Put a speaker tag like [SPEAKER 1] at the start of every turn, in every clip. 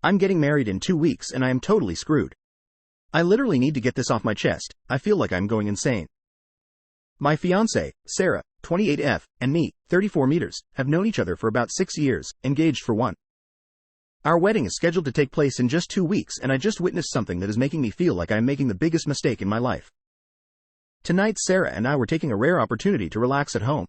[SPEAKER 1] I'm getting married in 2 weeks and I am totally screwed. I literally need to get this off my chest. I feel like I'm going insane. My fiancée, Sarah, 28F, and me, 34 meters, have known each other for about 6 years, engaged for 1. Our wedding is scheduled to take place in just 2 weeks and I just witnessed something that is making me feel like I am making the biggest mistake in my life. Tonight Sarah and I were taking a rare opportunity to relax at home.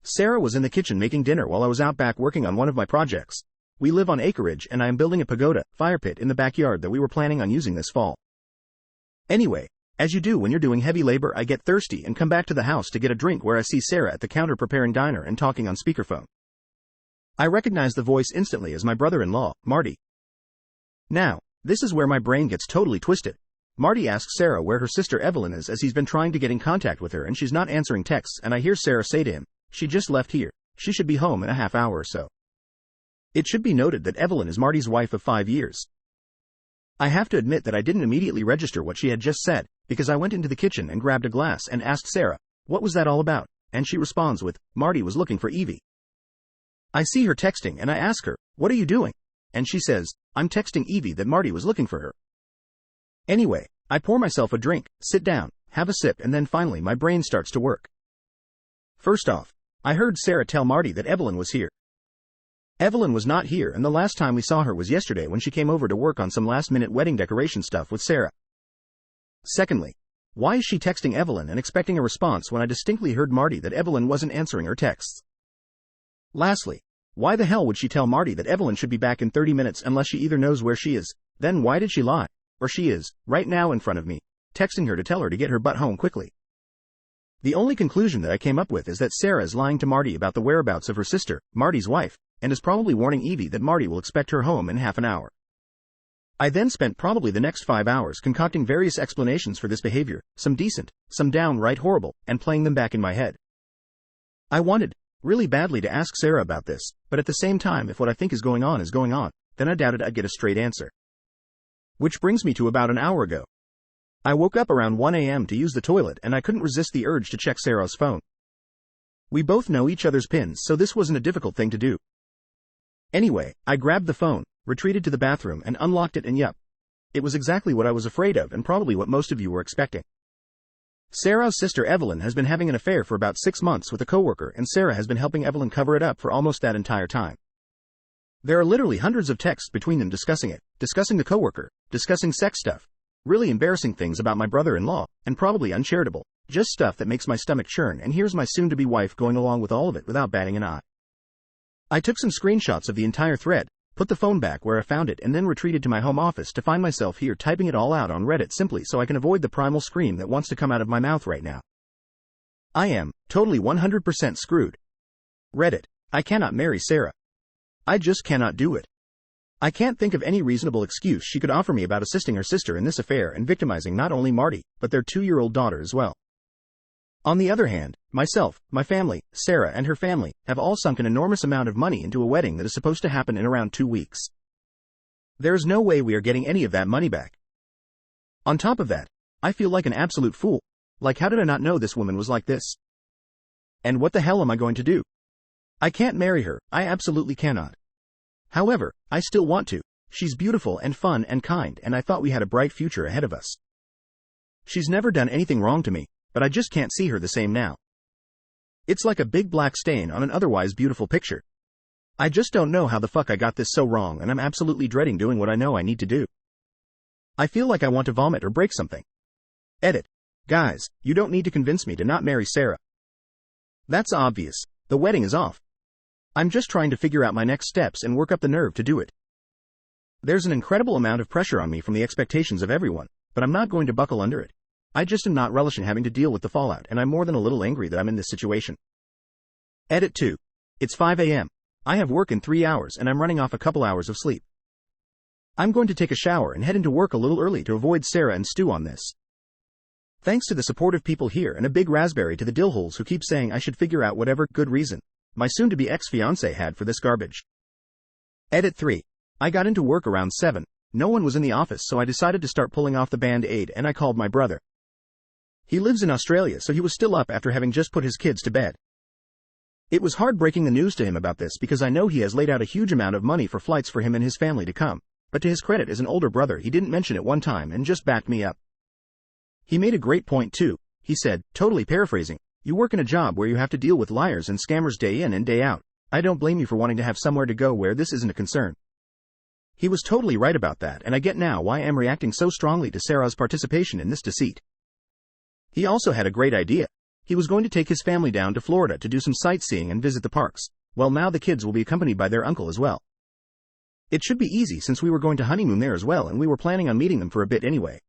[SPEAKER 1] Sarah was in the kitchen making dinner while I was out back working on one of my projects. We live on acreage and I am building a pagoda, fire pit in the backyard that we were planning on using this fall. Anyway, as you do when you're doing heavy labor, I get thirsty and come back to the house to get a drink where I see Sarah at the counter preparing dinner and talking on speakerphone. I recognize the voice instantly as my brother-in-law, Marty. Now, this is where my brain gets totally twisted. Marty asks Sarah where her sister Evelyn is as he's been trying to get in contact with her and she's not answering texts, and I hear Sarah say to him, "She just left here. She should be home in a half hour or so." It should be noted that Evelyn is Marty's wife of 5 years. I have to admit that I didn't immediately register what she had just said, because I went into the kitchen and grabbed a glass and asked Sarah, "What was that all about?" And she responds with, "Marty was looking for Evie." I see her texting and I ask her, "What are you doing?" And she says, "I'm texting Evie that Marty was looking for her." Anyway, I pour myself a drink, sit down, have a sip, and then finally my brain starts to work. First off, I heard Sarah tell Marty that Evelyn was here. Evelyn was not here, and the last time we saw her was yesterday when she came over to work on some last-minute wedding decoration stuff with Sarah. Secondly, why is she texting Evelyn and expecting a response when I distinctly heard Marty that Evelyn wasn't answering her texts? Lastly, why the hell would she tell Marty that Evelyn should be back in 30 minutes unless she either knows where she is, then why did she lie, or she is, right now in front of me, texting her to tell her to get her butt home quickly? The only conclusion that I came up with is that Sarah is lying to Marty about the whereabouts of her sister, Marty's wife, and is probably warning Evie that Marty will expect her home in half an hour. I then spent probably the next 5 hours concocting various explanations for this behavior, some decent, some downright horrible, and playing them back in my head. I wanted, really badly, to ask Sarah about this, but at the same time, if what I think is going on, then I doubted I'd get a straight answer. Which brings me to about an hour ago. I woke up around 1 a.m. to use the toilet and I couldn't resist the urge to check Sarah's phone. We both know each other's pins, so this wasn't a difficult thing to do. Anyway, I grabbed the phone, retreated to the bathroom and unlocked it, and yup. It was exactly what I was afraid of and probably what most of you were expecting. Sarah's sister Evelyn has been having an affair for about 6 months with a coworker, and Sarah has been helping Evelyn cover it up for almost that entire time. There are literally hundreds of texts between them discussing it, discussing the coworker, discussing sex stuff, really embarrassing things about my brother-in-law, and probably uncharitable, just stuff that makes my stomach churn, and here's my soon-to-be wife going along with all of it without batting an eye. I took some screenshots of the entire thread, put the phone back where I found it, and then retreated to my home office to find myself here typing it all out on Reddit simply so I can avoid the primal scream that wants to come out of my mouth right now. I am totally 100% screwed. Reddit, I cannot marry Sarah. I just cannot do it. I can't think of any reasonable excuse she could offer me about assisting her sister in this affair and victimizing not only Marty, but their 2-year-old daughter as well. On the other hand, myself, my family, Sarah and her family, have all sunk an enormous amount of money into a wedding that is supposed to happen in around 2 weeks. There is no way we are getting any of that money back. On top of that, I feel like an absolute fool. Like, how did I not know this woman was like this? And what the hell am I going to do? I can't marry her, I absolutely cannot. However, I still want to. She's beautiful and fun and kind, and I thought we had a bright future ahead of us. She's never done anything wrong to me, but I just can't see her the same now. It's like a big black stain on an otherwise beautiful picture. I just don't know how the fuck I got this so wrong, and I'm absolutely dreading doing what I know I need to do. I feel like I want to vomit or break something. Edit. Guys, you don't need to convince me to not marry Sarah. That's obvious. The wedding is off. I'm just trying to figure out my next steps and work up the nerve to do it. There's an incredible amount of pressure on me from the expectations of everyone, but I'm not going to buckle under it. I just am not relishing having to deal with the fallout, and I'm more than a little angry that I'm in this situation. Edit 2. It's 5 a.m. I have work in 3 hours and I'm running off a couple hours of sleep. I'm going to take a shower and head into work a little early to avoid Sarah and stew on this. Thanks to the supportive people here, and a big raspberry to the dillholes who keep saying I should figure out whatever good reason my soon-to-be ex-fiancé had for this garbage. Edit 3. I got into work around 7. No one was in the office, so I decided to start pulling off the band-aid, and I called my brother. He lives in Australia, so he was still up after having just put his kids to bed. It was hard breaking the news to him about this because I know he has laid out a huge amount of money for flights for him and his family to come, but to his credit as an older brother he didn't mention it one time and just backed me up. He made a great point too. He said, totally paraphrasing, "You work in a job where you have to deal with liars and scammers day in and day out. I don't blame you for wanting to have somewhere to go where this isn't a concern." He was totally right about that, and I get now why I am reacting so strongly to Sarah's participation in this deceit. He also had a great idea. He was going to take his family down to Florida to do some sightseeing and visit the parks. Well, now the kids will be accompanied by their uncle as well. It should be easy since we were going to honeymoon there as well and we were planning on meeting them for a bit anyway.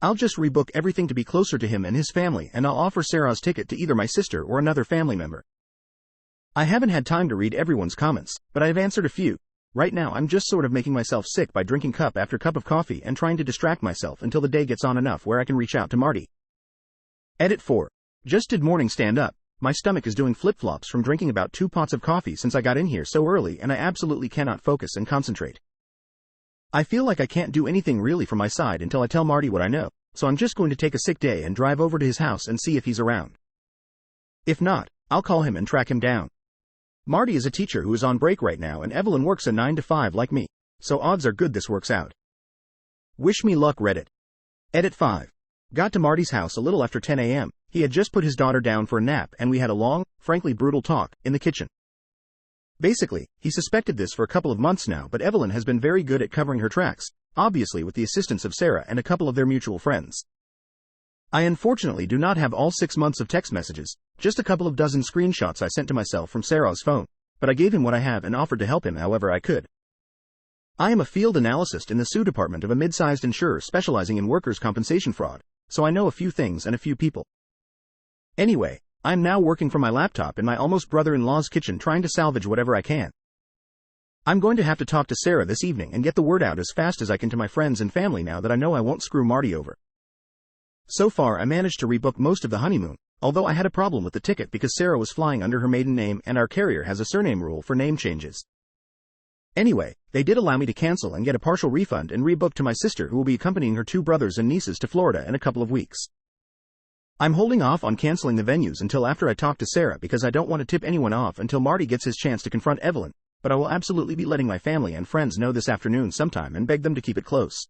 [SPEAKER 1] I'll just rebook everything to be closer to him and his family, and I'll offer Sarah's ticket to either my sister or another family member. I haven't had time to read everyone's comments, but I've answered a few. Right now I'm just sort of making myself sick by drinking cup after cup of coffee and trying to distract myself until the day gets on enough where I can reach out to Marty. Edit 4. Just did morning stand up. My stomach is doing flip-flops from drinking about 2 pots of coffee since I got in here so early and I absolutely cannot focus and concentrate. I feel like I can't do anything really from my side until I tell Marty what I know, so I'm just going to take a sick day and drive over to his house and see if he's around. If not, I'll call him and track him down. Marty is a teacher who is on break right now and Evelyn works a 9 to 5 like me, so odds are good this works out. Wish me luck, Reddit. Edit 5. Got to Marty's house a little after 10 a.m. He had just put his daughter down for a nap and we had a long, frankly brutal talk in the kitchen. Basically, he suspected this for a couple of months now, but Evelyn has been very good at covering her tracks, obviously with the assistance of Sarah and a couple of their mutual friends. I unfortunately do not have all 6 months of text messages, just a couple of dozen screenshots I sent to myself from Sarah's phone, but I gave him what I have and offered to help him however I could. I am a field analyst in the SUE department of a mid-sized insurer specializing in workers' compensation fraud, so I know a few things and a few people. Anyway, I am now working from my laptop in my almost brother-in-law's kitchen trying to salvage whatever I can. I'm going to have to talk to Sarah this evening and get the word out as fast as I can to my friends and family now that I know I won't screw Marty over. So far I managed to rebook most of the honeymoon, although I had a problem with the ticket because Sarah was flying under her maiden name and our carrier has a surname rule for name changes. Anyway, they did allow me to cancel and get a partial refund and rebook to my sister who will be accompanying her 2 brothers and nieces to Florida in a couple of weeks. I'm holding off on canceling the venues until after I talk to Sarah because I don't want to tip anyone off until Marty gets his chance to confront Evelyn, but I will absolutely be letting my family and friends know this afternoon sometime and beg them to keep it close.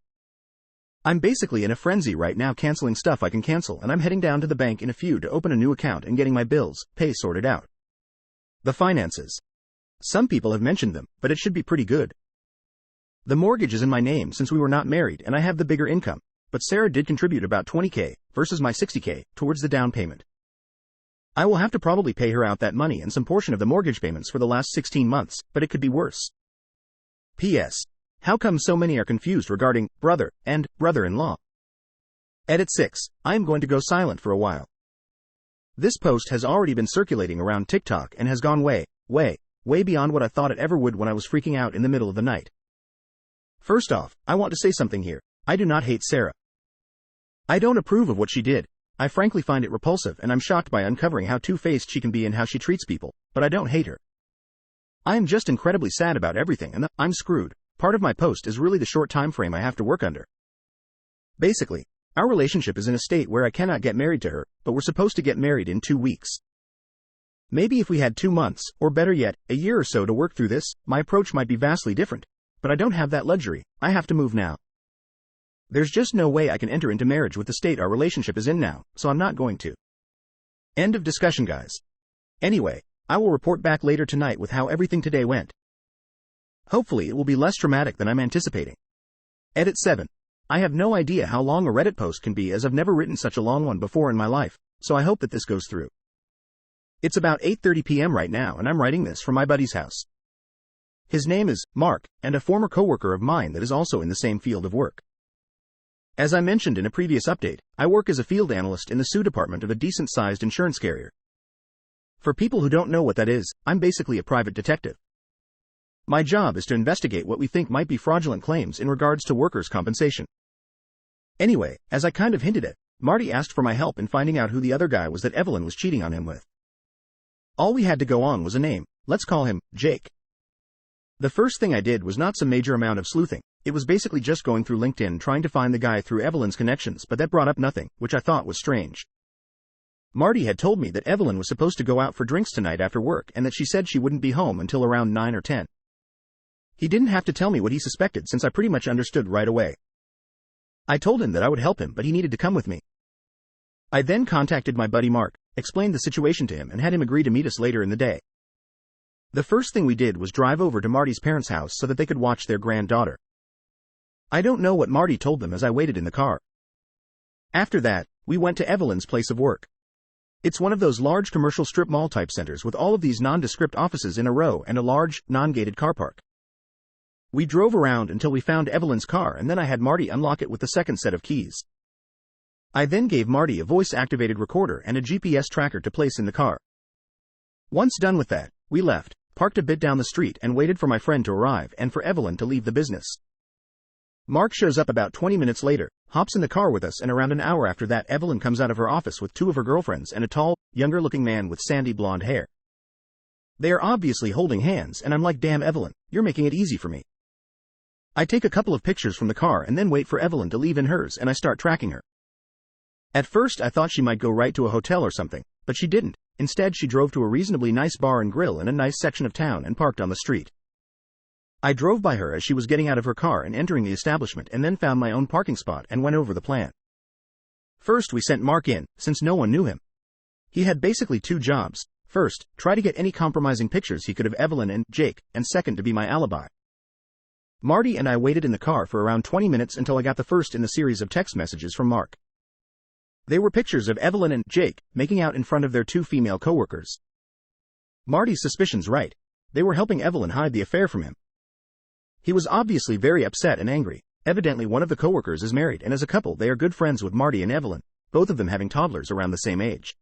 [SPEAKER 1] I'm basically in a frenzy right now canceling stuff I can cancel, and I'm heading down to the bank in a few to open a new account and getting my bills, pay sorted out. The finances. Some people have mentioned them, but it should be pretty good. The mortgage is in my name since we were not married and I have the bigger income, but Sarah did contribute about $20,000 versus my $60,000 towards the down payment. I will have to probably pay her out that money and some portion of the mortgage payments for the last 16 months, but it could be worse. P.S. How come so many are confused regarding brother and brother-in-law? Edit 6. I am going to go silent for a while. This post has already been circulating around TikTok and has gone way beyond what I thought it ever would when I was freaking out in the middle of the night. First off, I want to say something here. I do not hate Sarah. I don't approve of what she did. I frankly find it repulsive and I'm shocked by uncovering how two-faced she can be and how she treats people, but I don't hate her. I am just incredibly sad about everything and I'm screwed. Part of my post is really the short time frame I have to work under. Basically, our relationship is in a state where I cannot get married to her, but we're supposed to get married in 2 weeks. Maybe if we had 2 months, or better yet, a year or so to work through this, my approach might be vastly different. But I don't have that luxury. I have to move now. There's just no way I can enter into marriage with the state our relationship is in now, so I'm not going to. End of discussion, guys. Anyway, I will report back later tonight with how everything today went. Hopefully it will be less dramatic than I'm anticipating. Edit 7. I have no idea how long a Reddit post can be as I've never written such a long one before in my life, so I hope that this goes through. It's about 8:30 p.m. right now and I'm writing this from my buddy's house. His name is Mark, and a former coworker of mine that is also in the same field of work. As I mentioned in a previous update, I work as a field analyst in the SUE department of a decent-sized insurance carrier. For people who don't know what that is, I'm basically a private detective. My job is to investigate what we think might be fraudulent claims in regards to workers' compensation. Anyway, as I kind of hinted at, Marty asked for my help in finding out who the other guy was that Evelyn was cheating on him with. All we had to go on was a name. Let's call him Jake. The first thing I did was not some major amount of sleuthing. It was basically just going through LinkedIn trying to find the guy through Evelyn's connections, but that brought up nothing, which I thought was strange. Marty had told me that Evelyn was supposed to go out for drinks tonight after work and that she said she wouldn't be home until around 9 or 10. He didn't have to tell me what he suspected since I pretty much understood right away. I told him that I would help him, but he needed to come with me. I then contacted my buddy Mark, explained the situation to him, and had him agree to meet us later in the day. The first thing we did was drive over to Marty's parents' house so that they could watch their granddaughter. I don't know what Marty told them as I waited in the car. After that, we went to Evelyn's place of work. It's one of those large commercial strip mall type centers with all of these nondescript offices in a row and a large, non-gated car park. We drove around until we found Evelyn's car, and then I had Marty unlock it with the second set of keys. I then gave Marty a voice-activated recorder and a GPS tracker to place in the car. Once done with that, we left, parked a bit down the street, and waited for my friend to arrive and for Evelyn to leave the business. Mark shows up about 20 minutes later, hops in the car with us, and around an hour after that Evelyn comes out of her office with two of her girlfriends and a tall, younger-looking man with sandy blonde hair. They are obviously holding hands, and I'm like, damn Evelyn, you're making it easy for me. I take a couple of pictures from the car and then wait for Evelyn to leave in hers, and I start tracking her. At first I thought she might go right to a hotel or something, but she didn't. Instead she drove to a reasonably nice bar and grill in a nice section of town and parked on the street. I drove by her as she was getting out of her car and entering the establishment, and then found my own parking spot and went over the plan. First we sent Mark in, since no one knew him. He had basically two jobs. First, try to get any compromising pictures he could of Evelyn and Jake, and second, to be my alibi. Marty and I waited in the car for around 20 minutes until I got the first in the series of text messages from Mark. They were pictures of Evelyn and Jake making out in front of their two female coworkers. Marty's suspicions right. They were helping Evelyn hide the affair from him. He was obviously very upset and angry. Evidently one of the coworkers is married, and as a couple they are good friends with Marty and Evelyn, both of them having toddlers around the same age.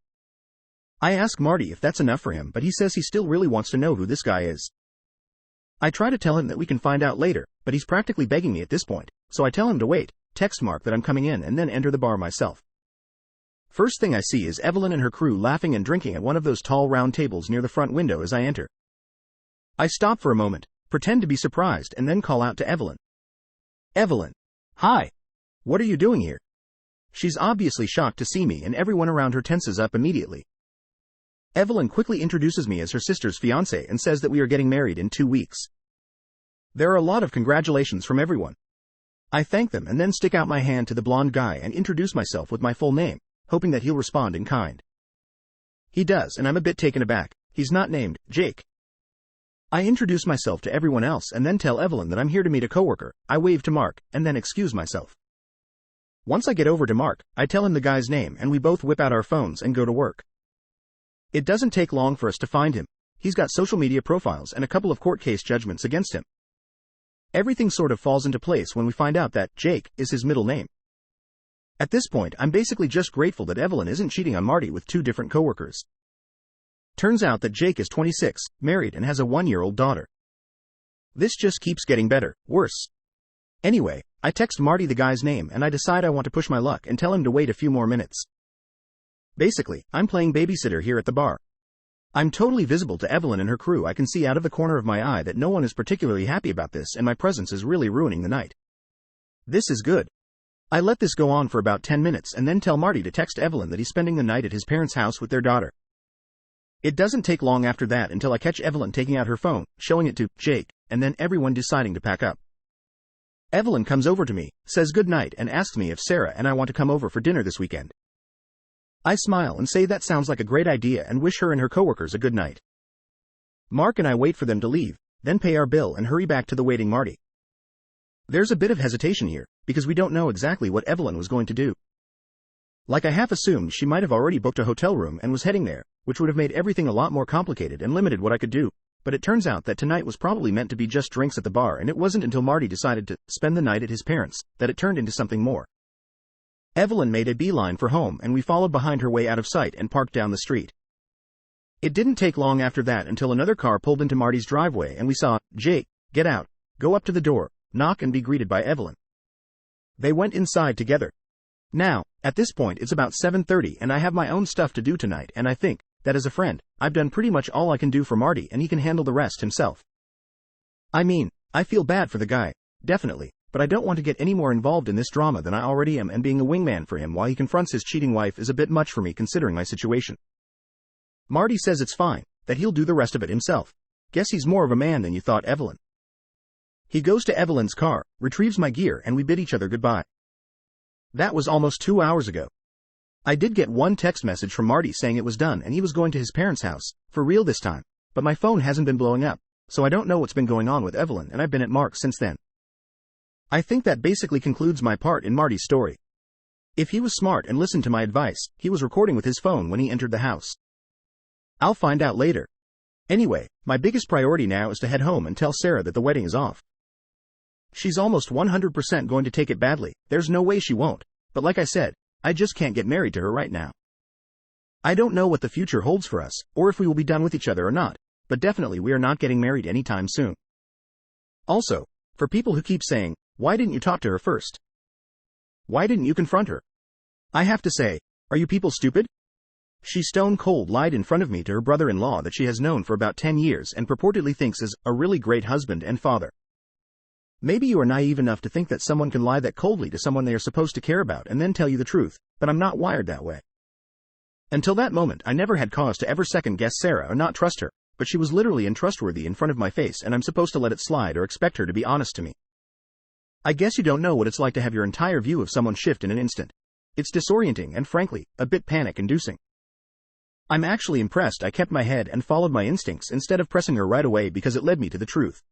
[SPEAKER 1] I ask Marty if that's enough for him, but he says he still really wants to know who this guy is. I try to tell him that we can find out later, but he's practically begging me at this point, so I tell him to wait, text Mark that I'm coming in, and then enter the bar myself. First thing I see is Evelyn and her crew laughing and drinking at one of those tall round tables near the front window as I enter. I stop for a moment, pretend to be surprised, and then call out to Evelyn. Evelyn. Hi. What are you doing here? She's obviously shocked to see me, and everyone around her tenses up immediately. Evelyn quickly introduces me as her sister's fiancé and says that we are getting married in 2 weeks. There are a lot of congratulations from everyone. I thank them and then stick out my hand to the blonde guy and introduce myself with my full name, hoping that he'll respond in kind. He does, and I'm a bit taken aback. He's not named Jake. I introduce myself to everyone else and then tell Evelyn that I'm here to meet a coworker. I wave to Mark, and then excuse myself. Once I get over to Mark, I tell him the guy's name, and we both whip out our phones and go to work. It doesn't take long for us to find him. He's got social media profiles and a couple of court case judgments against him. Everything sort of falls into place when we find out that Jake is his middle name. At this point, I'm basically just grateful that Evelyn isn't cheating on Marty with two different coworkers. Turns out that Jake is 26, married, and has a 1-year-old daughter. This just keeps getting better, worse. Anyway, I text Marty the guy's name, and I decide I want to push my luck and tell him to wait a few more minutes. Basically, I'm playing babysitter here at the bar. I'm totally visible to Evelyn and her crew. I can see out of the corner of my eye that no one is particularly happy about this, and my presence is really ruining the night. This is good. I let this go on for about 10 minutes and then tell Marty to text Evelyn that he's spending the night at his parents' house with their daughter. It doesn't take long after that until I catch Evelyn taking out her phone, showing it to Jake, and then everyone deciding to pack up. Evelyn comes over to me, says good night, and asks me if Sarah and I want to come over for dinner this weekend. I smile and say that sounds like a great idea and wish her and her coworkers a good night. Mark and I wait for them to leave, then pay our bill and hurry back to the waiting Marty. There's a bit of hesitation here, because we don't know exactly what Evelyn was going to do. Like, I half assumed she might have already booked a hotel room and was heading there, which would have made everything a lot more complicated and limited what I could do, but it turns out that tonight was probably meant to be just drinks at the bar, and it wasn't until Marty decided to spend the night at his parents' that it turned into something more. Evelyn made a beeline for home, and we followed behind her way out of sight and parked down the street. It didn't take long after that until another car pulled into Marty's driveway and we saw Jake get out, go up to the door, knock, and be greeted by Evelyn. They went inside together. Now, at this point it's about 7:30 and I have my own stuff to do tonight, and I think that as a friend, I've done pretty much all I can do for Marty, and he can handle the rest himself. I mean, I feel bad for the guy, definitely, but I don't want to get any more involved in this drama than I already am, and being a wingman for him while he confronts his cheating wife is a bit much for me considering my situation. Marty says it's fine, that he'll do the rest of it himself. Guess he's more of a man than you thought, Evelyn. He goes to Evelyn's car, retrieves my gear, and we bid each other goodbye. That was almost 2 hours ago. I did get one text message from Marty saying it was done and he was going to his parents' house, for real this time, but my phone hasn't been blowing up, so I don't know what's been going on with Evelyn, and I've been at Mark since then. I think that basically concludes my part in Marty's story. If he was smart and listened to my advice, he was recording with his phone when he entered the house. I'll find out later. Anyway, my biggest priority now is to head home and tell Sarah that the wedding is off. She's almost 100% going to take it badly, there's no way she won't, but like I said, I just can't get married to her right now. I don't know what the future holds for us, or if we will be done with each other or not, but definitely we are not getting married anytime soon. Also, for people who keep saying, why didn't you talk to her first? Why didn't you confront her? I have to say, are you people stupid? She stone cold lied in front of me to her brother-in-law that she has known for about 10 years and purportedly thinks is a really great husband and father. Maybe you are naive enough to think that someone can lie that coldly to someone they are supposed to care about and then tell you the truth, but I'm not wired that way. Until that moment, I never had cause to ever second-guess Sarah or not trust her, but she was literally untrustworthy in front of my face, and I'm supposed to let it slide or expect her to be honest to me. I guess you don't know what it's like to have your entire view of someone shift in an instant. It's disorienting and, frankly, a bit panic-inducing. I'm actually impressed I kept my head and followed my instincts instead of pressing her right away, because it led me to the truth.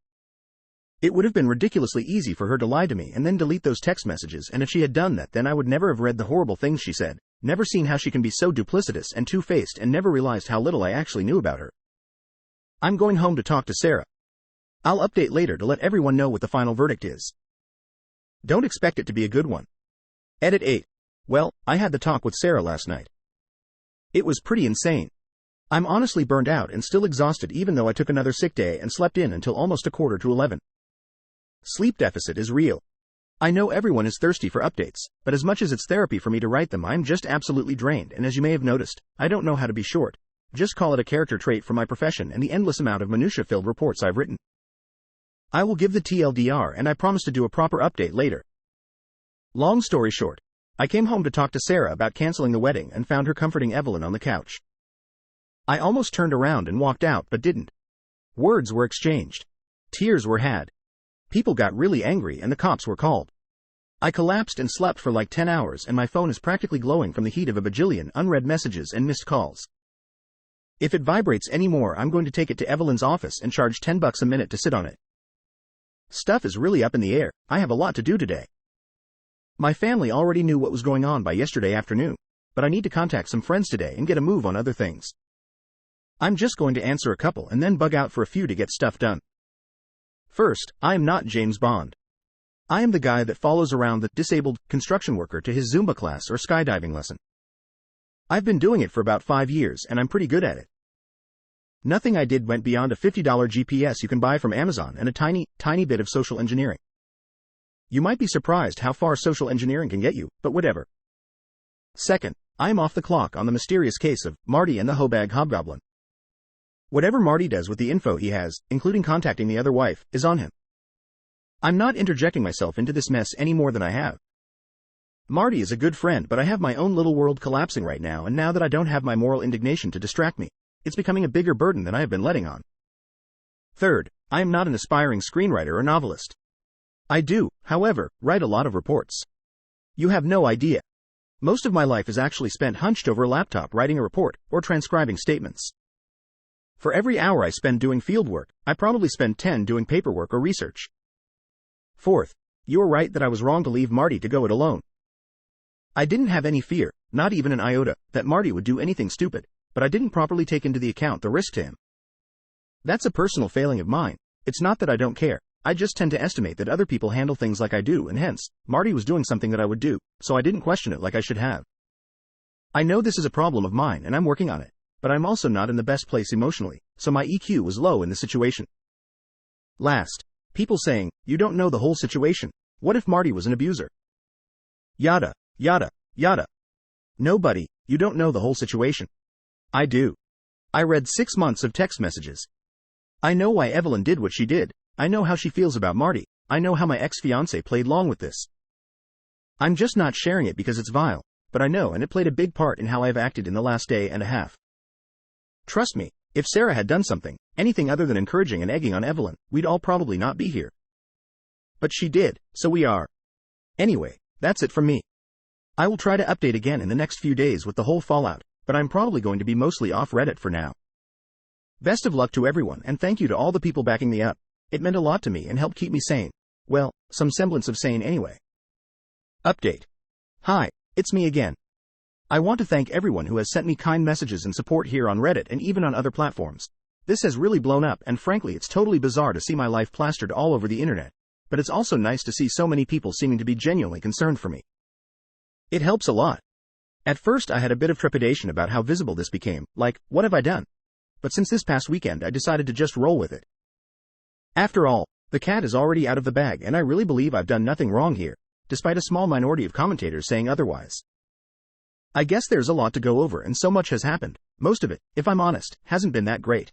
[SPEAKER 1] It would have been ridiculously easy for her to lie to me and then delete those text messages, and if she had done that, then I would never have read the horrible things she said, never seen how she can be so duplicitous and two-faced, and never realized how little I actually knew about her. I'm going home to talk to Sarah. I'll update later to let everyone know what the final verdict is. Don't expect it to be a good one. Edit 8. Well, I had the talk with Sarah last night. It was pretty insane. I'm honestly burned out and still exhausted, even though I took another sick day and slept in until almost 10:45. Sleep deficit is real. I know everyone is thirsty for updates, but as much as it's therapy for me to write them, I'm just absolutely drained, and as you may have noticed, I don't know how to be short. Just call it a character trait for my profession and the endless amount of minutia-filled reports I've written. I will give the TLDR, and I promise to do a proper update later. Long story short, I came home to talk to Sarah about canceling the wedding and found her comforting Evelyn on the couch. I almost turned around and walked out, but didn't. Words were exchanged. Tears were had. People got really angry and the cops were called. I collapsed and slept for like 10 hours, and my phone is practically glowing from the heat of a bajillion unread messages and missed calls. If it vibrates anymore, I'm going to take it to Evelyn's office and charge $10 a minute to sit on it. Stuff is really up in the air. I have a lot to do today. My family already knew what was going on by yesterday afternoon, but I need to contact some friends today and get a move on other things. I'm just going to answer a couple and then bug out for a few to get stuff done. First, I am not James Bond. I am the guy that follows around the disabled construction worker to his Zumba class or skydiving lesson. I've been doing it for about 5 years and I'm pretty good at it. Nothing I did went beyond a $50 GPS you can buy from Amazon and a tiny bit of social engineering. You might be surprised how far social engineering can get you, but whatever. Second, I am off the clock on the mysterious case of Marty and the Hobag Hobgoblin. Whatever Marty does with the info he has, including contacting the other wife, is on him. I'm not interjecting myself into this mess any more than I have. Marty is a good friend, but I have my own little world collapsing right now, and now that I don't have my moral indignation to distract me, it's becoming a bigger burden than I have been letting on. Third, I am not an aspiring screenwriter or novelist. I do, however, write a lot of reports. You have no idea. Most of my life is actually spent hunched over a laptop writing a report or transcribing statements. For every hour I spend doing fieldwork, I probably spend 10 doing paperwork or research. Fourth, you are right that I was wrong to leave Marty to go it alone. I didn't have any fear, not even an iota, that Marty would do anything stupid, but I didn't properly take into the account the risk to him. That's a personal failing of mine. It's not that I don't care. I just tend to estimate that other people handle things like I do, and hence, Marty was doing something that I would do, so I didn't question it like I should have. I know this is a problem of mine and I'm working on it, but I'm also not in the best place emotionally, so my EQ was low in the situation. Last, people saying, you don't know the whole situation. What if Marty was an abuser? Yada, yada, yada. No, buddy, you don't know the whole situation. I do. I read 6 months of text messages. I know why Evelyn did what she did. I know how she feels about Marty. I know how my ex-fiancé played along with this. I'm just not sharing it because it's vile, but I know, and it played a big part in how I've acted in the last day and a half. Trust me, if Sarah had done something, anything other than encouraging and egging on Evelyn, we'd all probably not be here. But she did, so we are. Anyway, that's it from me. I will try to update again in the next few days with the whole fallout, but I'm probably going to be mostly off Reddit for now. Best of luck to everyone, and thank you to all the people backing me up. It meant a lot to me and helped keep me sane. Well, some semblance of sane anyway. Update. Hi, it's me again. I want to thank everyone who has sent me kind messages and support here on Reddit and even on other platforms. This has really blown up, and frankly it's totally bizarre to see my life plastered all over the internet, but it's also nice to see so many people seeming to be genuinely concerned for me. It helps a lot. At first I had a bit of trepidation about how visible this became, like, what have I done? But since this past weekend I decided to just roll with it. After all, the cat is already out of the bag, and I really believe I've done nothing wrong here, despite a small minority of commentators saying otherwise. I guess there's a lot to go over, and so much has happened. Most of it, if I'm honest, hasn't been that great.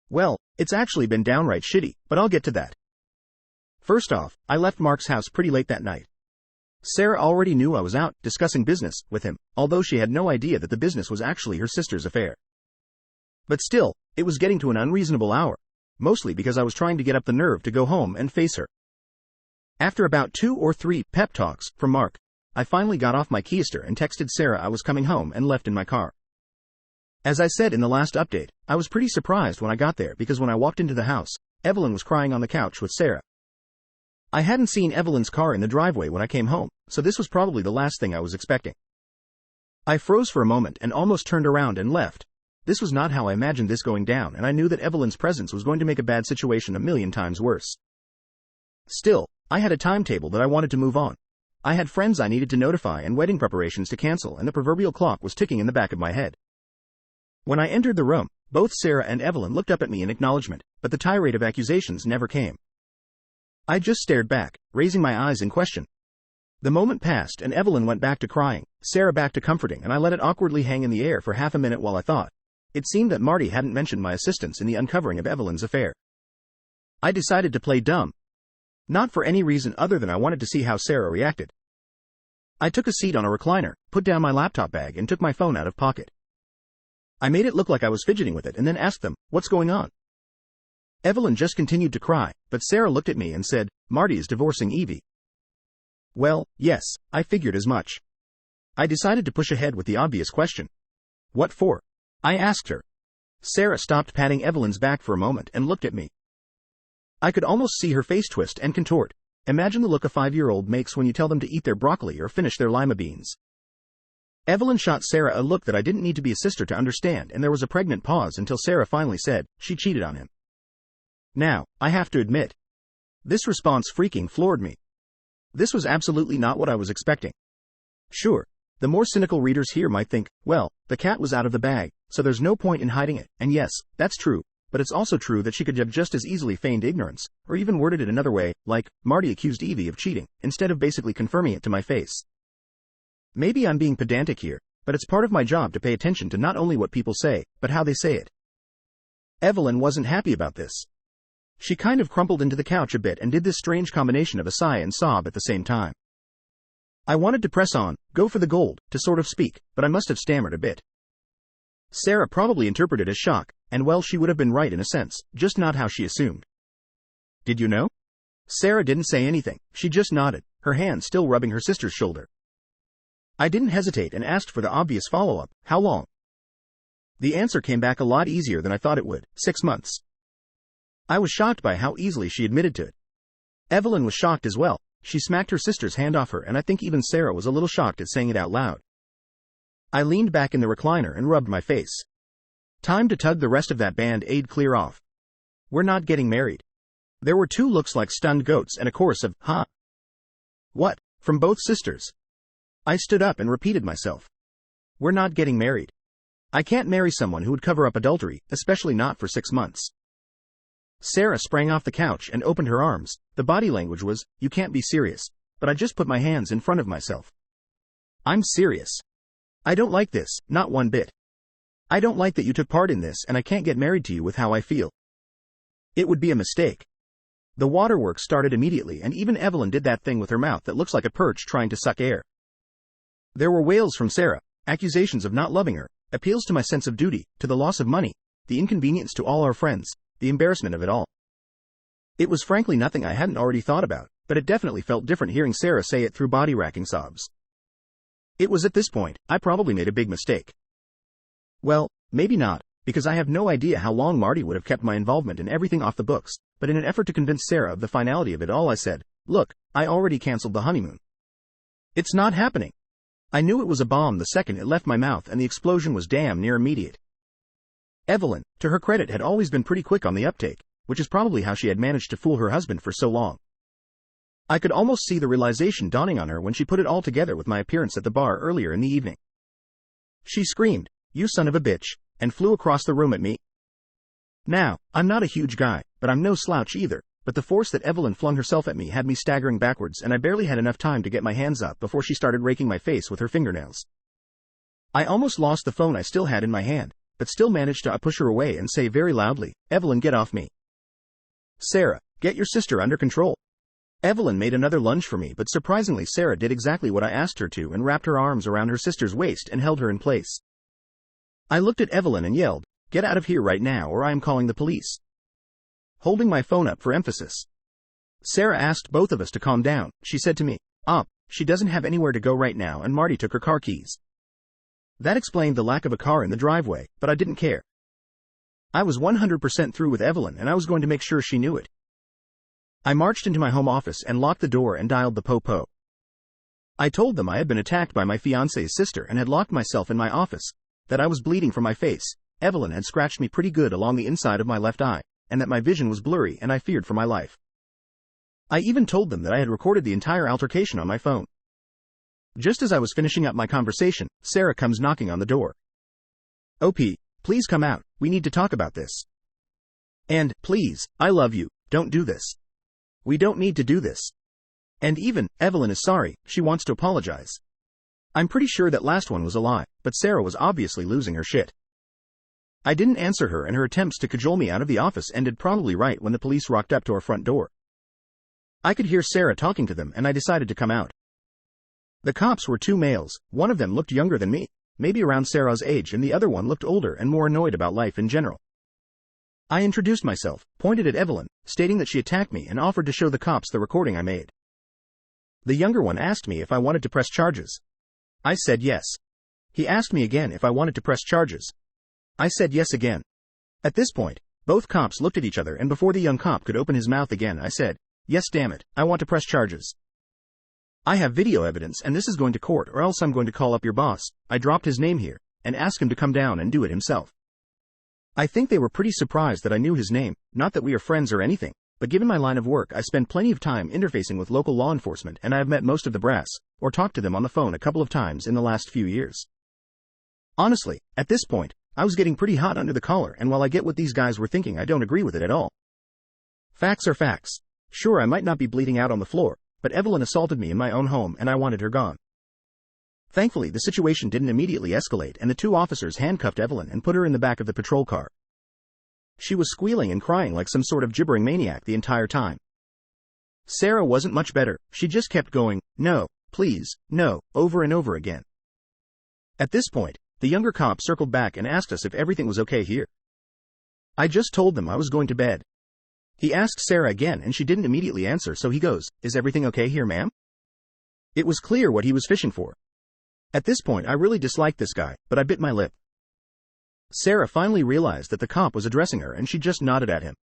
[SPEAKER 1] Well, it's actually been downright shitty, but I'll get to that. First off, I left Mark's house pretty late that night. Sarah already knew I was out, discussing business, with him, although she had no idea that the business was actually her sister's affair. But still, it was getting to an unreasonable hour, mostly because I was trying to get up the nerve to go home and face her. After about 2 or 3 pep talks from Mark, I finally got off my keister and texted Sarah I was coming home and left in my car. As I said in the last update, I was pretty surprised when I got there because when I walked into the house, Evelyn was crying on the couch with Sarah. I hadn't seen Evelyn's car in the driveway when I came home, so this was probably the last thing I was expecting. I froze for a moment and almost turned around and left. This was not how I imagined this going down, and I knew that Evelyn's presence was going to make a bad situation a million times worse. Still, I had a timetable that I wanted to move on. I had friends I needed to notify and wedding preparations to cancel, and the proverbial clock was ticking in the back of my head. When I entered the room, both Sarah and Evelyn looked up at me in acknowledgement, but the tirade of accusations never came. I just stared back, raising my eyes in question. The moment passed and Evelyn went back to crying, Sarah back to comforting, and I let it awkwardly hang in the air for half a minute while I thought. It seemed that Marty hadn't mentioned my assistance in the uncovering of Evelyn's affair. I decided to play dumb. Not for any reason other than I wanted to see how Sarah reacted. I took a seat on a recliner, put down my laptop bag, and took my phone out of pocket. I made it look like I was fidgeting with it and then asked them, "What's going on?" Evelyn just continued to cry, but Sarah looked at me and said, "Marty is divorcing Evie." Well, yes, I figured as much. I decided to push ahead with the obvious question. "What for?" I asked her. Sarah stopped patting Evelyn's back for a moment and looked at me. I could almost see her face twist and contort. Imagine the look a 5-year-old makes when you tell them to eat their broccoli or finish their lima beans. Evelyn shot Sarah a look that I didn't need to be a sister to understand, and there was a pregnant pause until Sarah finally said, "She cheated on him." Now, I have to admit, this response freaking floored me. This was absolutely not what I was expecting. Sure, the more cynical readers here might think, well, the cat was out of the bag, so there's no point in hiding it, and yes, that's true. But it's also true that she could have just as easily feigned ignorance, or even worded it another way, like, Marty accused Evie of cheating, instead of basically confirming it to my face. Maybe I'm being pedantic here, but it's part of my job to pay attention to not only what people say, but how they say it. Evelyn wasn't happy about this. She kind of crumpled into the couch a bit and did this strange combination of a sigh and sob at the same time. I wanted to press on, go for the gold, to sort of speak, but I must have stammered a bit. Sarah probably interpreted as shock, and well, she would have been right in a sense, just not how she assumed. "Did you know?" Sarah didn't say anything, she just nodded, her hand still rubbing her sister's shoulder. I didn't hesitate and asked for the obvious follow-up, "How long?" The answer came back a lot easier than I thought it would, 6 months. I was shocked by how easily she admitted to it. Evelyn was shocked as well. She smacked her sister's hand off her, and I think even Sarah was a little shocked at saying it out loud. I leaned back in the recliner and rubbed my face. Time to tug the rest of that band-aid clear off. We're not getting married. There were 2 looks like stunned goats and a chorus of, "Huh? What?" from both sisters. I stood up and repeated myself. We're not getting married. I can't marry someone who would cover up adultery, especially not for 6 months. Sarah sprang off the couch and opened her arms. The body language was, "You can't be serious," but I just put my hands in front of myself. I'm serious. I don't like this, not one bit. I don't like that you took part in this, and I can't get married to you with how I feel. It would be a mistake. The waterworks started immediately, and even Evelyn did that thing with her mouth that looks like a perch trying to suck air. There were wails from Sarah, accusations of not loving her, appeals to my sense of duty, to the loss of money, the inconvenience to all our friends, the embarrassment of it all. It was frankly nothing I hadn't already thought about, but it definitely felt different hearing Sarah say it through body-racking sobs. It was at this point I probably made a big mistake. Well, maybe not, because I have no idea how long Marty would have kept my involvement in everything off the books, but in an effort to convince Sarah of the finality of it all, I said, "Look, I already canceled the honeymoon. It's not happening." I knew it was a bomb the second it left my mouth, and the explosion was damn near immediate. Evelyn, to her credit, had always been pretty quick on the uptake, which is probably how she had managed to fool her husband for so long. I could almost see the realization dawning on her when she put it all together with my appearance at the bar earlier in the evening. She screamed, "You son of a bitch," and flew across the room at me. Now, I'm not a huge guy, but I'm no slouch either, but the force that Evelyn flung herself at me had me staggering backwards, and I barely had enough time to get my hands up before she started raking my face with her fingernails. I almost lost the phone I still had in my hand, but still managed to push her away and say very loudly, "Evelyn, get off me. Sarah, get your sister under control." Evelyn made another lunge for me, but surprisingly Sarah did exactly what I asked her to and wrapped her arms around her sister's waist and held her in place. I looked at Evelyn and yelled, "Get out of here right now or I am calling the police," holding my phone up for emphasis. Sarah asked both of us to calm down. She said to me, She doesn't have anywhere to go right now and Marty took her car keys." That explained the lack of a car in the driveway, but I didn't care. I was 100% through with Evelyn, and I was going to make sure she knew it. I marched into my home office and locked the door and dialed the po-po. I told them I had been attacked by my fiancé's sister and had locked myself in my office, that I was bleeding from my face, Evelyn had scratched me pretty good along the inside of my left eye, and that my vision was blurry and I feared for my life. I even told them that I had recorded the entire altercation on my phone. Just as I was finishing up my conversation, Sarah comes knocking on the door. "OP, please come out, we need to talk about this. And, please, I love you, don't do this. We don't need to do this. And even, Evelyn is sorry, she wants to apologize." I'm pretty sure that last one was a lie, but Sarah was obviously losing her shit. I didn't answer her, and her attempts to cajole me out of the office ended probably right when the police rocked up to our front door. I could hear Sarah talking to them, and I decided to come out. The cops were two males. One of them looked younger than me, maybe around Sarah's age, and the other one looked older and more annoyed about life in general. I introduced myself, pointed at Evelyn, stating that she attacked me, and offered to show the cops the recording I made. The younger one asked me if I wanted to press charges. I said yes. He asked me again if I wanted to press charges. I said yes again. At this point, both cops looked at each other, and before the young cop could open his mouth again, I said, "Yes, damn it, I want to press charges. I have video evidence, and this is going to court, or else I'm going to call up your boss." I dropped his name here, and asked him to come down and do it himself. I think they were pretty surprised that I knew his name, not that we are friends or anything, but given my line of work, I spend plenty of time interfacing with local law enforcement, and I have met most of the brass, or talked to them on the phone a couple of times in the last few years. Honestly, at this point, I was getting pretty hot under the collar, and while I get what these guys were thinking, I don't agree with it at all. Facts are facts. Sure, I might not be bleeding out on the floor, but Evelyn assaulted me in my own home, and I wanted her gone. Thankfully, the situation didn't immediately escalate, and the two officers handcuffed Evelyn and put her in the back of the patrol car. She was squealing and crying like some sort of gibbering maniac the entire time. Sarah wasn't much better. She just kept going, "No, please, no," over and over again. At this point, the younger cop circled back and asked us if everything was okay here. I just told them I was going to bed. He asked Sarah again, and she didn't immediately answer, so he goes, "Is everything okay here, ma'am?" It was clear what he was fishing for. At this point, I really disliked this guy, but I bit my lip. Sarah finally realized that the cop was addressing her, and she just nodded at him.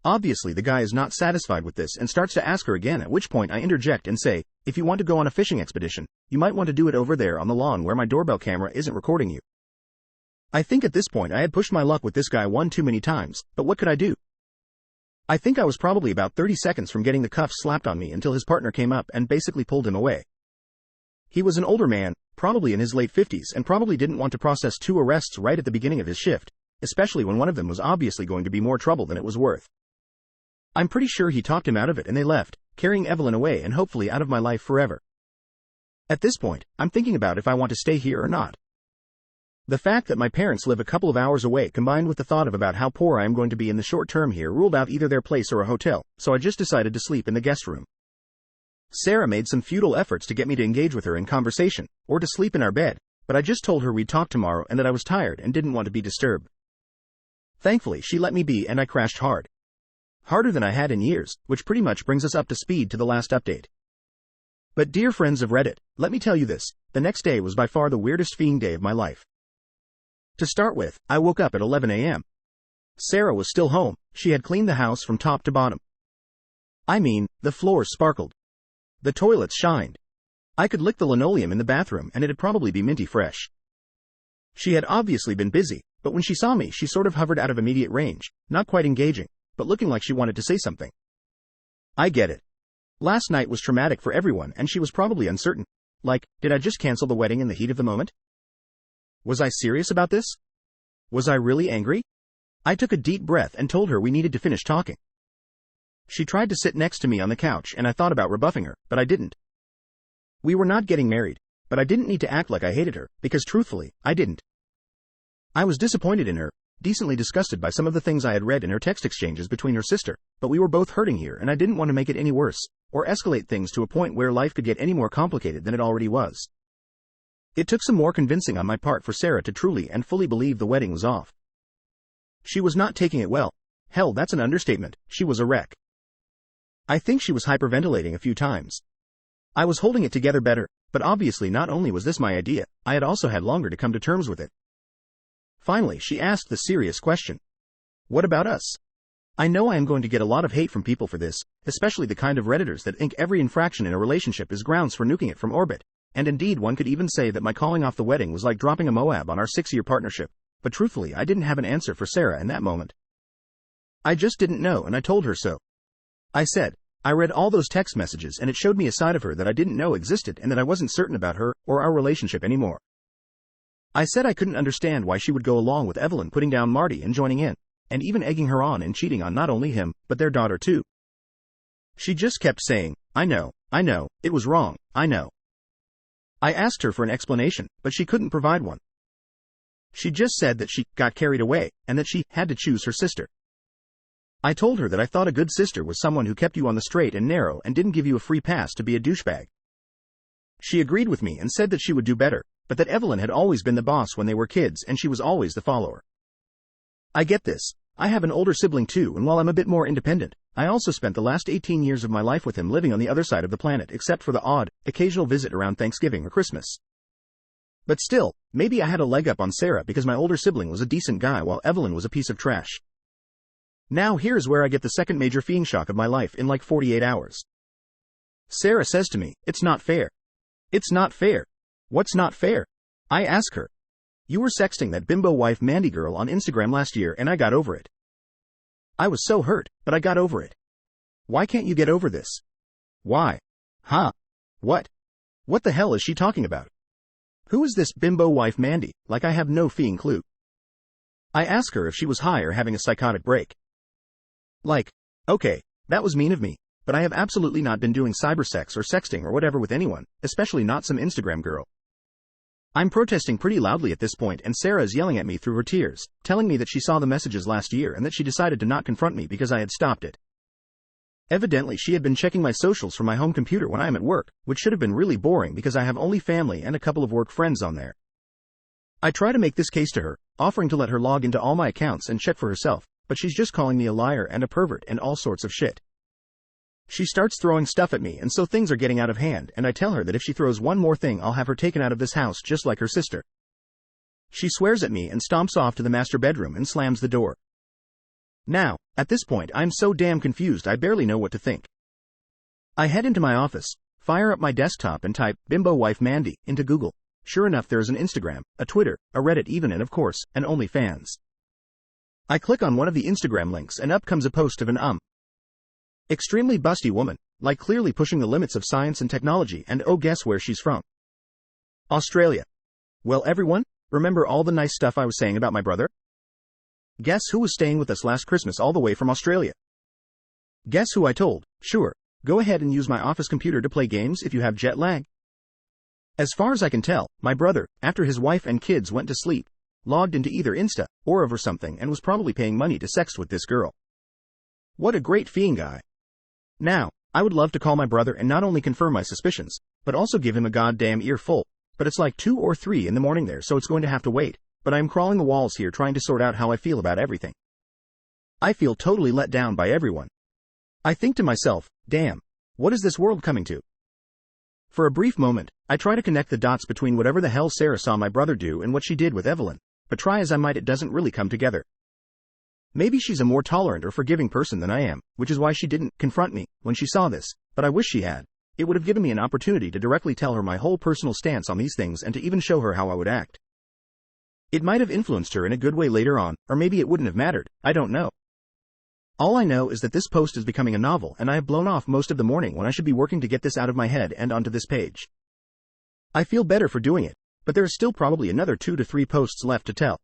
[SPEAKER 1] Obviously, the guy is not satisfied with this and starts to ask her again, at which point I interject and say, "If you want to go on a fishing expedition, you might want to do it over there on the lawn where my doorbell camera isn't recording you." I think at this point I had pushed my luck with this guy one too many times, but what could I do? I think I was probably about 30 seconds from getting the cuffs slapped on me until his partner came up and basically pulled him away. He was an older man, probably in his late 50s, and probably didn't want to process 2 arrests right at the beginning of his shift, especially when one of them was obviously going to be more trouble than it was worth. I'm pretty sure he talked him out of it, and they left, carrying Evelyn away and hopefully out of my life forever. At this point, I'm thinking about if I want to stay here or not. The fact that my parents live a couple of hours away combined with the thought of about how poor I am going to be in the short term here ruled out either their place or a hotel, so I just decided to sleep in the guest room. Sarah made some futile efforts to get me to engage with her in conversation, or to sleep in our bed, but I just told her we'd talk tomorrow and that I was tired and didn't want to be disturbed. Thankfully, she let me be and I crashed hard. Harder than I had in years, which pretty much brings us up to speed to the last update. But dear friends of Reddit, let me tell you this, the next day was by far the weirdest fiend day of my life. To start with, I woke up at 11 a.m. Sarah was still home, she had cleaned the house from top to bottom. I mean, the floors sparkled. The toilets shined. I could lick the linoleum in the bathroom and it'd probably be minty fresh. She had obviously been busy, but when she saw me she sort of hovered out of immediate range, not quite engaging, but looking like she wanted to say something. I get it. Last night was traumatic for everyone and she was probably uncertain. Like, did I just cancel the wedding in the heat of the moment? Was I serious about this? Was I really angry? I took a deep breath and told her we needed to finish talking. She tried to sit next to me on the couch and I thought about rebuffing her, but I didn't. We were not getting married, but I didn't need to act like I hated her, because truthfully, I didn't. I was disappointed in her, decently disgusted by some of the things I had read in her text exchanges between her sister, but we were both hurting here and I didn't want to make it any worse, or escalate things to a point where life could get any more complicated than it already was. It took some more convincing on my part for Sarah to truly and fully believe the wedding was off. She was not taking it well. Hell, that's an understatement, she was a wreck. I think she was hyperventilating a few times. I was holding it together better, but obviously not only was this my idea, I had also had longer to come to terms with it. Finally, she asked the serious question. What about us? I know I am going to get a lot of hate from people for this, especially the kind of Redditors that think every infraction in a relationship is grounds for nuking it from orbit. And indeed one could even say that my calling off the wedding was like dropping a Moab on our 6-year partnership, but truthfully I didn't have an answer for Sarah in that moment. I just didn't know and I told her so. I said, I read all those text messages and it showed me a side of her that I didn't know existed and that I wasn't certain about her or our relationship anymore. I said I couldn't understand why she would go along with Evelyn putting down Marty and joining in, and even egging her on and cheating on not only him, but their daughter too. She just kept saying, I know, it was wrong, I know. I asked her for an explanation, but she couldn't provide one. She just said that she got carried away, and that she had to choose her sister. I told her that I thought a good sister was someone who kept you on the straight and narrow and didn't give you a free pass to be a douchebag. She agreed with me and said that she would do better, but that Evelyn had always been the boss when they were kids and she was always the follower. I get this. I have an older sibling too, and while I'm a bit more independent, I also spent the last 18 years of my life with him living on the other side of the planet except for the odd, occasional visit around Thanksgiving or Christmas. But still, maybe I had a leg up on Sarah because my older sibling was a decent guy while Evelyn was a piece of trash. Now here's where I get the second major fiend shock of my life in like 48 hours. Sarah says to me, it's not fair. It's not fair. What's not fair? I ask her. You were sexting that bimbo wife Mandy girl on Instagram last year and I got over it. I was so hurt, but I got over it. Why can't you get over this? Why? Huh? What? What the hell is she talking about? Who is this bimbo wife Mandy? Like I have no fiend clue. I ask her if she was high or having a psychotic break. Like, okay, that was mean of me, but I have absolutely not been doing cybersex or sexting or whatever with anyone, especially not some Instagram girl. I'm protesting pretty loudly at this point and Sarah is yelling at me through her tears, telling me that she saw the messages last year and that she decided to not confront me because I had stopped it. Evidently she had been checking my socials from my home computer when I am at work, which should have been really boring because I have only family and a couple of work friends on there. I try to make this case to her, offering to let her log into all my accounts and check for herself, but she's just calling me a liar and a pervert and all sorts of shit. She starts throwing stuff at me and so things are getting out of hand and I tell her that if she throws one more thing I'll have her taken out of this house just like her sister. She swears at me and stomps off to the master bedroom and slams the door. Now, at this point I'm so damn confused I barely know what to think. I head into my office, fire up my desktop and type bimbo wife Mandy into Google. Sure enough there's an Instagram, a Twitter, a Reddit even and of course, an OnlyFans. I click on one of the Instagram links and up comes a post of an extremely busty woman, like clearly pushing the limits of science and technology and oh guess where she's from? Australia. Well everyone, remember all the nice stuff I was saying about my brother? Guess who was staying with us last Christmas all the way from Australia? Guess who I told, sure, go ahead and use my office computer to play games if you have jet lag. As far as I can tell, my brother, after his wife and kids went to sleep, logged into either Insta or Rev or something and was probably paying money to sext with this girl. What a great fiend guy. Now, I would love to call my brother and not only confirm my suspicions, but also give him a goddamn earful, but it's like 2 or 3 in the morning there, so it's going to have to wait, but I am crawling the walls here trying to sort out how I feel about everything. I feel totally let down by everyone. I think to myself, damn, what is this world coming to? For a brief moment, I try to connect the dots between whatever the hell Sarah saw my brother do and what she did with Evelyn, but try as I might it doesn't really come together. Maybe she's a more tolerant or forgiving person than I am, which is why she didn't confront me when she saw this, but I wish she had. It would have given me an opportunity to directly tell her my whole personal stance on these things and to even show her how I would act. It might have influenced her in a good way later on, or maybe it wouldn't have mattered, I don't know. All I know is that this post is becoming a novel and I have blown off most of the morning when I should be working to get this out of my head and onto this page. I feel better for doing it, but there is still probably another 2 to 3 posts left to tell.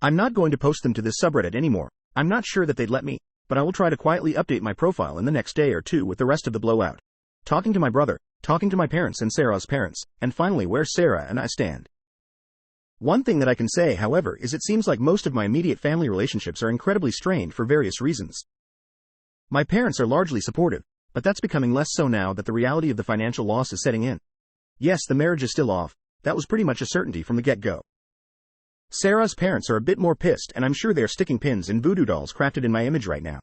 [SPEAKER 1] I'm not going to post them to this subreddit anymore. I'm not sure that they'd let me, but I will try to quietly update my profile in the next day or 2 with the rest of the blowout. Talking to my brother, talking to my parents and Sarah's parents, and finally where Sarah and I stand. One thing that I can say, however, is it seems like most of my immediate family relationships are incredibly strained for various reasons. My parents are largely supportive, but that's becoming less so now that the reality of the financial loss is setting in. Yes, the marriage is still off. That was pretty much a certainty from the get-go. Sarah's parents are a bit more pissed, and I'm sure they're sticking pins in voodoo dolls crafted in my image right now.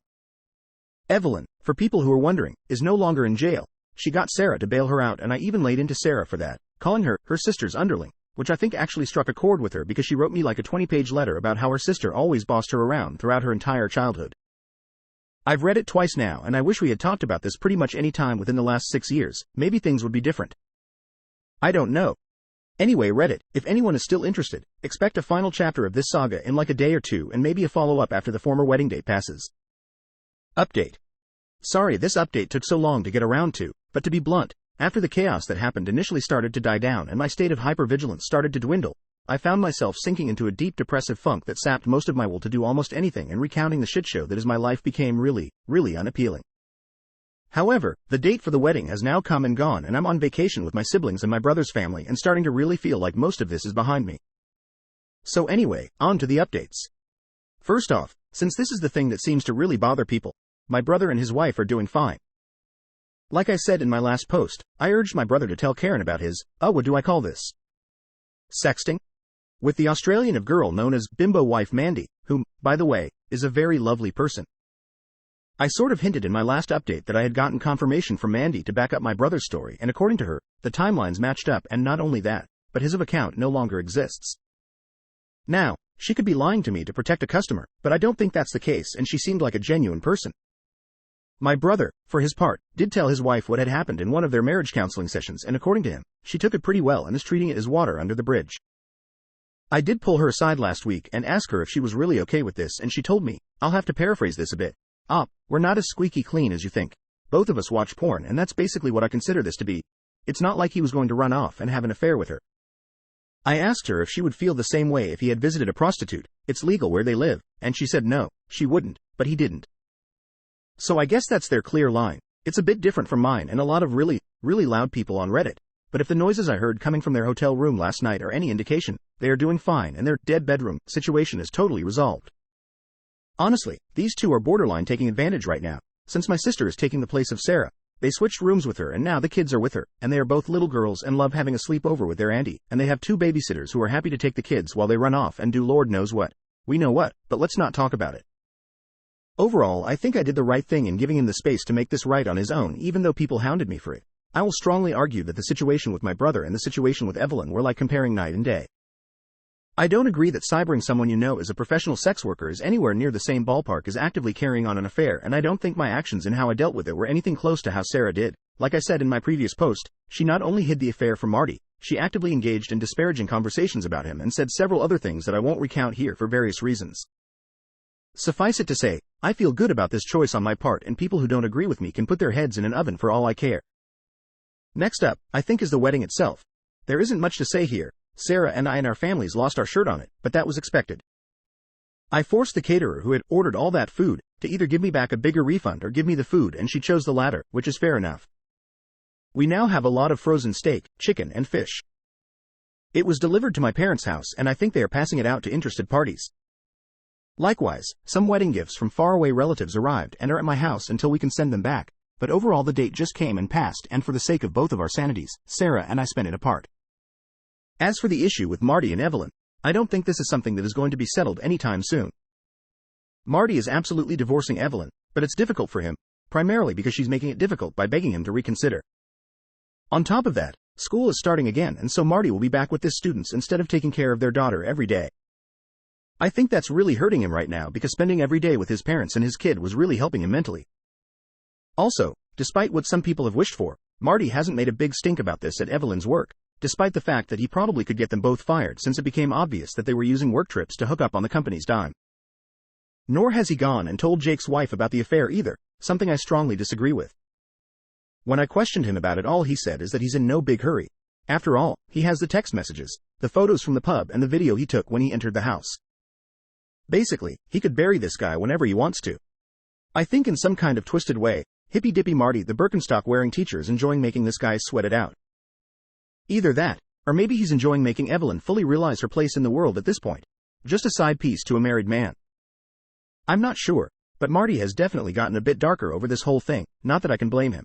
[SPEAKER 1] Evelyn, for people who are wondering, is no longer in jail. She got Sarah to bail her out, and I even laid into Sarah for that, calling her sister's underling, which I think actually struck a chord with her because she wrote me like a 20-page letter about how her sister always bossed her around throughout her entire childhood. I've read it twice now, and I wish we had talked about this pretty much any time within the last 6 years. Maybe things would be different. I don't know. Anyway, Reddit, if anyone is still interested, expect a final chapter of this saga in like a day or 2 and maybe a follow-up after the former wedding day passes. Update. Sorry this update took so long to get around to, but to be blunt, after the chaos that happened initially started to die down and my state of hypervigilance started to dwindle, I found myself sinking into a deep depressive funk that sapped most of my will to do almost anything, and recounting the shitshow that is my life became really unappealing. However, the date for the wedding has now come and gone, and I'm on vacation with my siblings and my brother's family and starting to really feel like most of this is behind me. So anyway, on to the updates. First off, since this is the thing that seems to really bother people, my brother and his wife are doing fine. Like I said in my last post, I urged my brother to tell Karen about his, what do I call this? Sexting? With the Australian girl known as Bimbo wife Mandy, whom, by the way, is a very lovely person. I sort of hinted in my last update that I had gotten confirmation from Mandy to back up my brother's story, and according to her, the timelines matched up, and not only that, but his account no longer exists. Now, she could be lying to me to protect a customer, but I don't think that's the case, and she seemed like a genuine person. My brother, for his part, did tell his wife what had happened in one of their marriage counseling sessions, and according to him, she took it pretty well and is treating it as water under the bridge. I did pull her aside last week and ask her if she was really okay with this, and she told me, I'll have to paraphrase this a bit. We're not as squeaky clean as you think. Both of us watch porn, and that's basically what I consider this to be. It's not like he was going to run off and have an affair with her. I asked her if she would feel the same way if he had visited a prostitute. It's legal where they live, and she said no, she wouldn't, but he didn't. So I guess that's their clear line. It's a bit different from mine and a lot of really loud people on Reddit. But if the noises I heard coming from their hotel room last night are any indication, they are doing fine and their dead bedroom situation is totally resolved. Honestly, these two are borderline taking advantage right now. Since my sister is taking the place of Sarah, they switched rooms with her and now the kids are with her, and they are both little girls and love having a sleepover with their auntie, and they have 2 babysitters who are happy to take the kids while they run off and do Lord knows what. We know what, but let's not talk about it. Overall, I think I did the right thing in giving him the space to make this right on his own, even though people hounded me for it. I will strongly argue that the situation with my brother and the situation with Evelyn were like comparing night and day. I don't agree that cybering someone you know as a professional sex worker is anywhere near the same ballpark as actively carrying on an affair, and I don't think my actions and how I dealt with it were anything close to how Sarah did. Like I said in my previous post, she not only hid the affair from Marty, she actively engaged in disparaging conversations about him and said several other things that I won't recount here for various reasons. Suffice it to say, I feel good about this choice on my part, and people who don't agree with me can put their heads in an oven for all I care. Next up, I think, is the wedding itself. There isn't much to say here. Sarah and I and our families lost our shirt on it, but that was expected. I forced the caterer who had ordered all that food to either give me back a bigger refund or give me the food, and she chose the latter, which is fair enough. We now have a lot of frozen steak, chicken, and fish. It was delivered to my parents' house and I think they are passing it out to interested parties. Likewise, some wedding gifts from faraway relatives arrived and are at my house until we can send them back, but overall the date just came and passed, and for the sake of both of our sanities, Sarah and I spent it apart. As for the issue with Marty and Evelyn, I don't think this is something that is going to be settled anytime soon. Marty is absolutely divorcing Evelyn, but it's difficult for him, primarily because she's making it difficult by begging him to reconsider. On top of that, school is starting again, and so Marty will be back with his students instead of taking care of their daughter every day. I think that's really hurting him right now because spending every day with his parents and his kid was really helping him mentally. Also, despite what some people have wished for, Marty hasn't made a big stink about this at Evelyn's work, despite the fact that he probably could get them both fired since it became obvious that they were using work trips to hook up on the company's dime. Nor has he gone and told Jake's wife about the affair either, something I strongly disagree with. When I questioned him about it, all he said is that he's in no big hurry. After all, he has the text messages, the photos from the pub, and the video he took when he entered the house. Basically, he could bury this guy whenever he wants to. I think in some kind of twisted way, hippy-dippy Marty the Birkenstock-wearing teacher is enjoying making this guy sweat it out. Either that, or maybe he's enjoying making Evelyn fully realize her place in the world at this point. Just a side piece to a married man. I'm not sure, but Marty has definitely gotten a bit darker over this whole thing, not that I can blame him.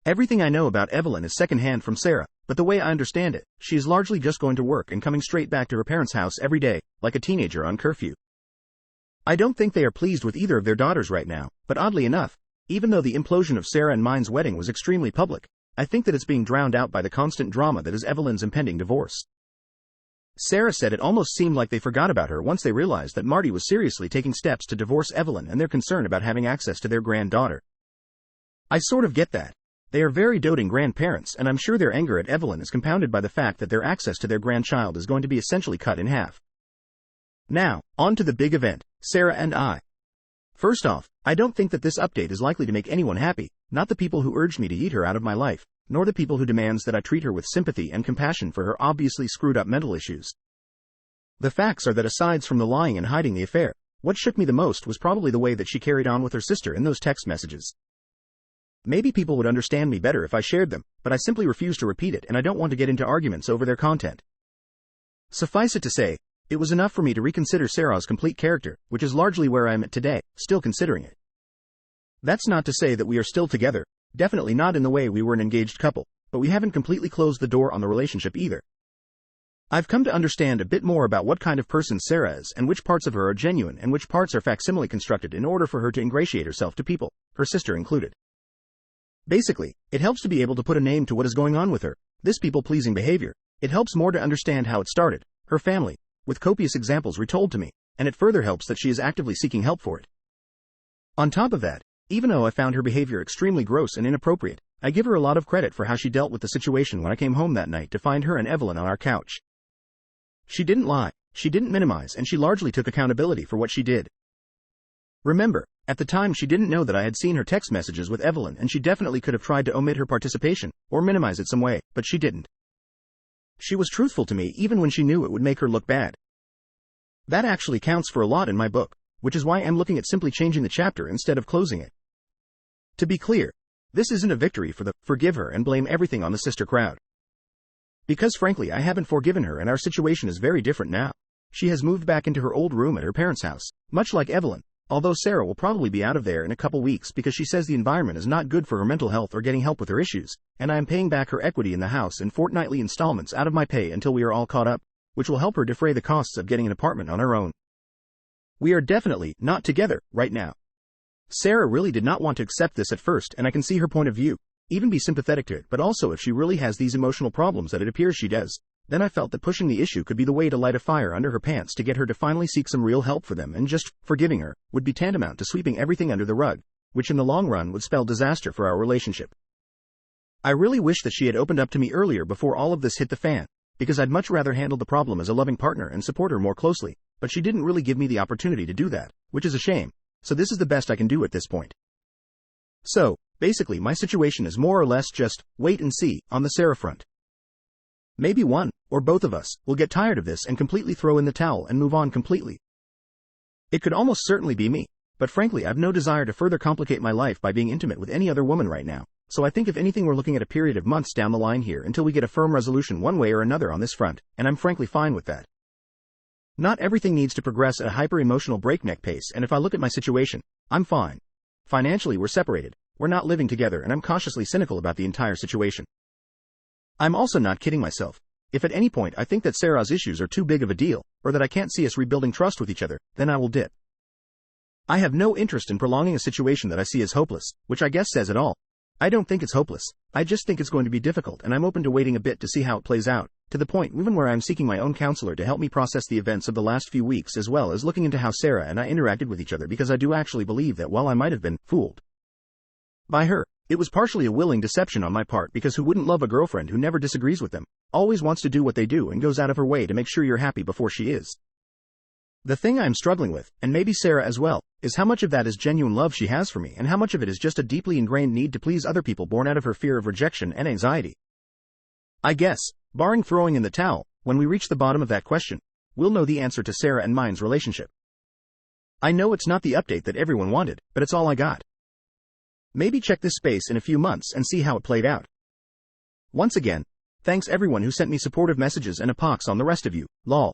[SPEAKER 1] Everything I know about Evelyn is secondhand from Sarah, but the way I understand it, she is largely just going to work and coming straight back to her parents' house every day, like a teenager on curfew. I don't think they are pleased with either of their daughters right now, but oddly enough, even though the implosion of Sarah and mine's wedding was extremely public, I think that it's being drowned out by the constant drama that is Evelyn's impending divorce. Sarah said it almost seemed like they forgot about her once they realized that Marty was seriously taking steps to divorce Evelyn and their concern about having access to their granddaughter. I sort of get that. They are very doting grandparents, and I'm sure their anger at Evelyn is compounded by the fact that their access to their grandchild is going to be essentially cut in half. Now, on to the big event, Sarah and I. First off, I don't think that this update is likely to make anyone happy, not the people who urged me to yeet her out of my life, nor the people who demands that I treat her with sympathy and compassion for her obviously screwed up mental issues. The facts are that aside from the lying and hiding the affair, what shook me the most was probably the way that she carried on with her sister in those text messages. Maybe people would understand me better if I shared them, but I simply refuse to repeat it, and I don't want to get into arguments over their content. Suffice it to say, it was enough for me to reconsider Sarah's complete character, which is largely where I am at today, still considering it. That's not to say that we are still together, definitely not in the way we were an engaged couple, but we haven't completely closed the door on the relationship either. I've come to understand a bit more about what kind of person Sarah is and which parts of her are genuine and which parts are facsimile constructed in order for her to ingratiate herself to people, her sister included. Basically, it helps to be able to put a name to what is going on with her, this people-pleasing behavior. It helps more to understand how it started, her family, with copious examples retold to me, and it further helps that she is actively seeking help for it. On top of that, even though I found her behavior extremely gross and inappropriate, I give her a lot of credit for how she dealt with the situation when I came home that night to find her and Evelyn on our couch. She didn't lie, she didn't minimize, and she largely took accountability for what she did. Remember, at the time she didn't know that I had seen her text messages with Evelyn, and she definitely could have tried to omit her participation, or minimize it some way, but she didn't. She was truthful to me even when she knew it would make her look bad. That actually counts for a lot in my book, which is why I'm looking at simply changing the chapter instead of closing it. To be clear, this isn't a victory for the forgive her and blame everything on the sister crowd. Because frankly I haven't forgiven her and our situation is very different now. She has moved back into her old room at her parents' house, much like Evelyn, although Sarah will probably be out of there in a couple weeks because she says the environment is not good for her mental health or getting help with her issues, and I am paying back her equity in the house in fortnightly installments out of my pay until we are all caught up, which will help her defray the costs of getting an apartment on her own. We are definitely not together right now. Sarah really did not want to accept this at first, and I can see her point of view, even be sympathetic to it, but also if she really has these emotional problems that it appears she does, then I felt that pushing the issue could be the way to light a fire under her pants to get her to finally seek some real help for them, and just forgiving her would be tantamount to sweeping everything under the rug, which in the long run would spell disaster for our relationship. I really wish that she had opened up to me earlier before all of this hit the fan, because I'd much rather handle the problem as a loving partner and support her more closely, but she didn't really give me the opportunity to do that, which is a shame, so this is the best I can do at this point. So, basically my situation is more or less just wait and see on the Sarah front. Maybe one, or both of us, will get tired of this and completely throw in the towel and move on completely. It could almost certainly be me, but frankly I've no desire to further complicate my life by being intimate with any other woman right now, so I think if anything we're looking at a period of months down the line here until we get a firm resolution one way or another on this front, and I'm frankly fine with that. Not everything needs to progress at a hyper-emotional breakneck pace, and if I look at my situation, I'm fine. Financially we're separated, we're not living together, and I'm cautiously cynical about the entire situation. I'm also not kidding myself. If at any point I think that Sarah's issues are too big of a deal, or that I can't see us rebuilding trust with each other, then I will dip. I have no interest in prolonging a situation that I see as hopeless, which I guess says it all. I don't think it's hopeless, I just think it's going to be difficult, and I'm open to waiting a bit to see how it plays out, to the point even where I'm seeking my own counselor to help me process the events of the last few weeks, as well as looking into how Sarah and I interacted with each other, because I do actually believe that while I might have been fooled by her, it was partially a willing deception on my part, because who wouldn't love a girlfriend who never disagrees with them, always wants to do what they do, and goes out of her way to make sure you're happy before she is. The thing I'm struggling with, and maybe Sarah as well, is how much of that is genuine love she has for me, and how much of it is just a deeply ingrained need to please other people born out of her fear of rejection and anxiety. I guess, barring throwing in the towel, when we reach the bottom of that question, we'll know the answer to Sarah and mine's relationship. I know it's not the update that everyone wanted, but it's all I got. Maybe check this space in a few months and see how it played out. Once again, thanks everyone who sent me supportive messages, and a pox on the rest of you, lol.